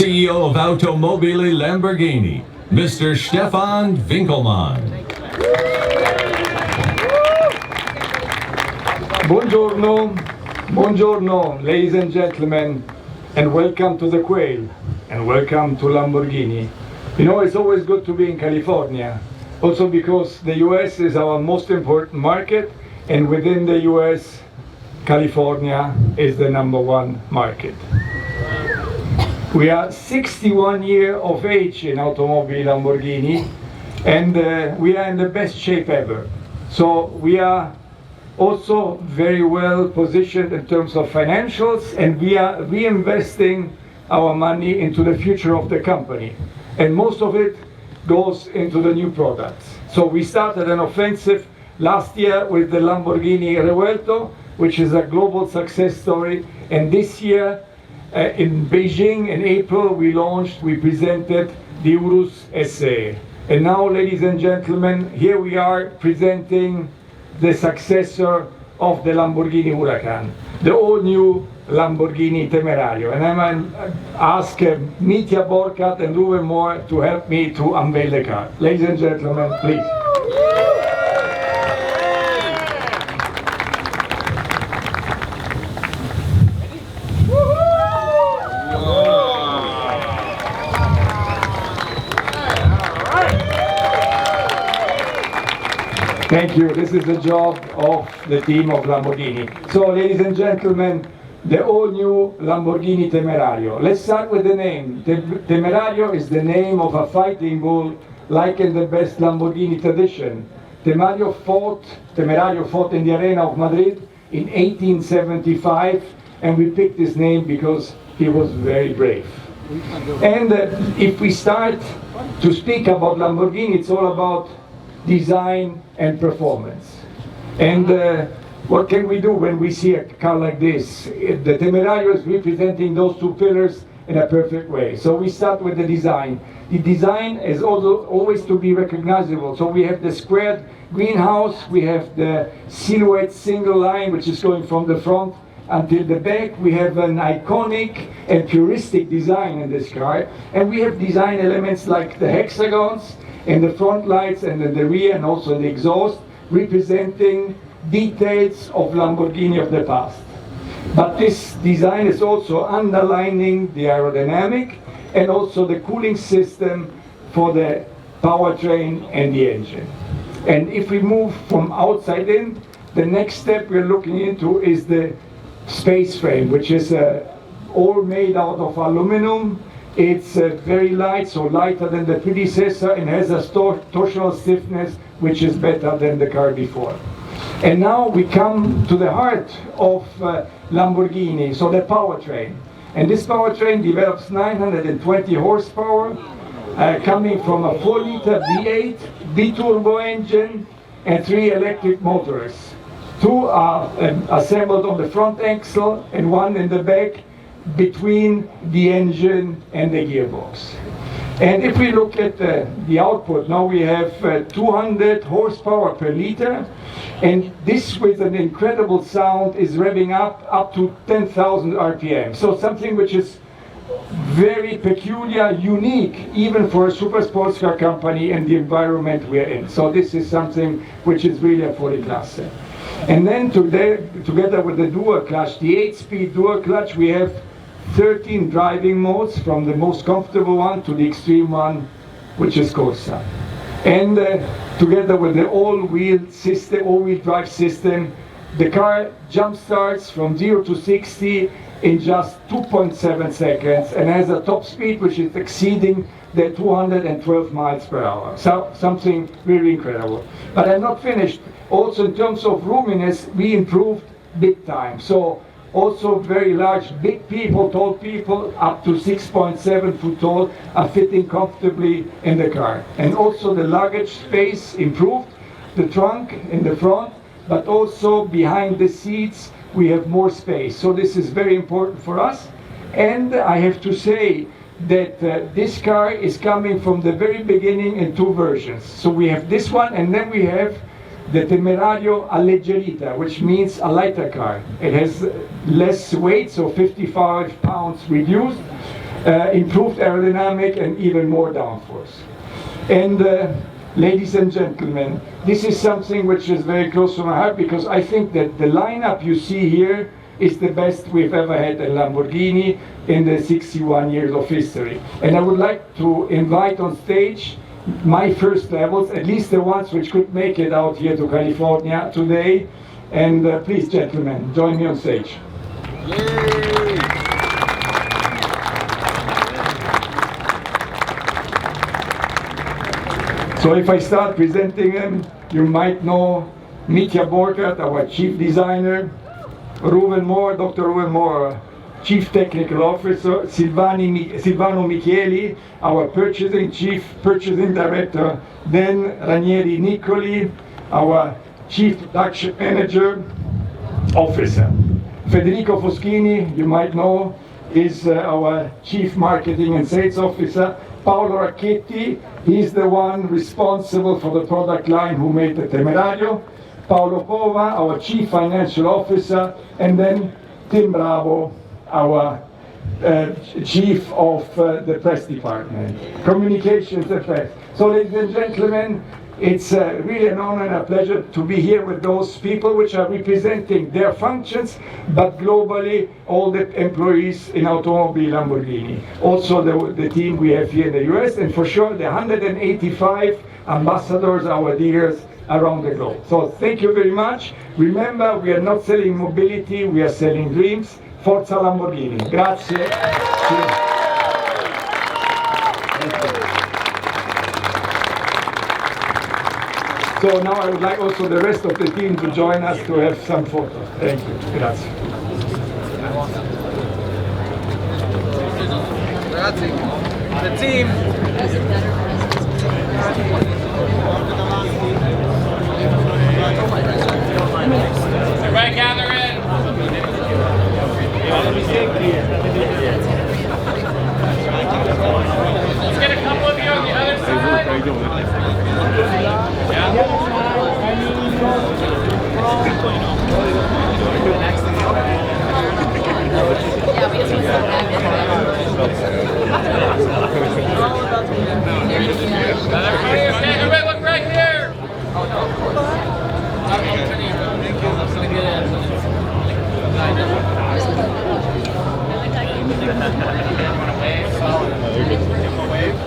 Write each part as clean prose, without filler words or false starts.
CEO of Automobili Lamborghini, Mr. Stephan Winkelmann. Buongiorno, ladies and gentlemen, and welcome to the Quail, and welcome to Lamborghini. You know, it's always good to be in California, also because the US is our most important market, and within the US, California is the #1 market. We are 61 years of age in Automobili Lamborghini, and we are in the best shape ever. So we are also very well positioned in terms of financials, and we are reinvesting our money into the future of the company. And most of it goes into the new products. So we started an offensive last year with the Lamborghini Revuelto, which is a global success story. And this year, in Beijing in April, we presented the Urus S. And now, ladies and gentlemen, here we are presenting the successor of the Lamborghini Huracán, the all-new Lamborghini Temerario. And I'm going to ask Mitja Borkat and Ruben Moore to help me to unveil the car. Ladies and gentlemen, please. Thank you. This is the job of the team of Lamborghini. So, ladies and gentlemen, the all-new Lamborghini Temerario. Let's start with the name. Temerario is the name of a fighting bull, like in the best Lamborghini tradition. Temerario fought in the Arena of Madrid in 1875, and we picked this name because he was very brave. And if we start to speak about Lamborghini, it's all about design and performance. And what can we do when we see a car like this? The Temerario is representing those two pillars in a perfect way. So we start with the design. The design is also always to be recognizable. So we have the squared greenhouse, we have the silhouette single line, which is going from the front until the back. We have an iconic and puristic design in this car. And we have design elements like the hexagons, and the front lights, and then the rear, and also the exhaust, representing details of Lamborghini of the past. But this design is also underlining the aerodynamic and also the cooling system for the powertrain and the engine. And if we move from outside in, the next step we're looking into is the space frame, which is all made out of aluminum. It's very light, so lighter than the predecessor, and has a torsional stiffness which is better than the car before. And now we come to the heart of Lamborghini, so the powertrain. And this powertrain develops 920 horsepower, coming from a 4-liter V8 biturbo engine and 3 electric motors. 2 are assembled on the front axle and 1 in the back, between the engine and the gearbox. And if we look at the output, now we have 200 horsepower per liter, and this with an incredible sound is revving up to 10,000 RPM. So something which is very peculiar, unique, even for a super sports car company and the environment we're in. So this is something which is really a full class. And then together with the dual clutch, the 8-speed dual clutch, we have 13 driving modes, from the most comfortable one to the extreme one, which is Corsa. And together with the all-wheel drive system, the car jump starts from 0 to 60 in just 2.7 seconds and has a top speed which is exceeding the 212 miles per hour. So something really incredible. But I'm not finished. Also in terms of roominess, we improved big time. So also very large, big people, tall people, up to 6.7 foot tall, are fitting comfortably in the car. And also the luggage space improved, the trunk in the front, but also behind the seats we have more space. So this is very important for us. And I have to say that this car is coming from the very beginning in 2 versions. So we have this one, and then we have the Temerario Algerita, which means a lighter car. It has less weight, so 55 pounds reduced, improved aerodynamic, and even more downforce. And ladies and gentlemen, this is something which is very close to my heart, because I think that the lineup you see here is the best we've ever had at Lamborghini in the 61 years of history. And I would like to invite on stage my first levels, at least the ones which could make it out here to California today. And please, gentlemen, join me on stage. Yay. So if I start presenting them, you might know Mitja Borkert, our chief designer, Dr. Ruben Moore, Chief Technical Officer, Silvano Micheli, our purchasing director, then Ranieri Nicoli, our Chief Production Manager Officer. Federico Foschini, you might know, is our Chief Marketing and Sales Officer. Paolo Racchetti, he's the one responsible for the product line who made the Temerario. Paolo Pova, our Chief Financial Officer, and then Tim Bravo, our Chief of the Press Department, Communications Affairs. So ladies and gentlemen, it's really an honor and a pleasure to be here with those people which are representing their functions, but globally all the employees in Automobili Lamborghini. Also the team we have here in the US, and for sure the 185 ambassadors, our dealers around the globe. So thank you very much. Remember, we are not selling mobility, we are selling dreams. Forza Lamborghini. Grazie. So now I would like also the rest of the team to join us to have some photos. Thank you. Grazie. Grazie. The team. Everybody gather in. Let's get a couple of you on the other side. How you doing? Everybody look right here.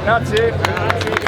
Grazie.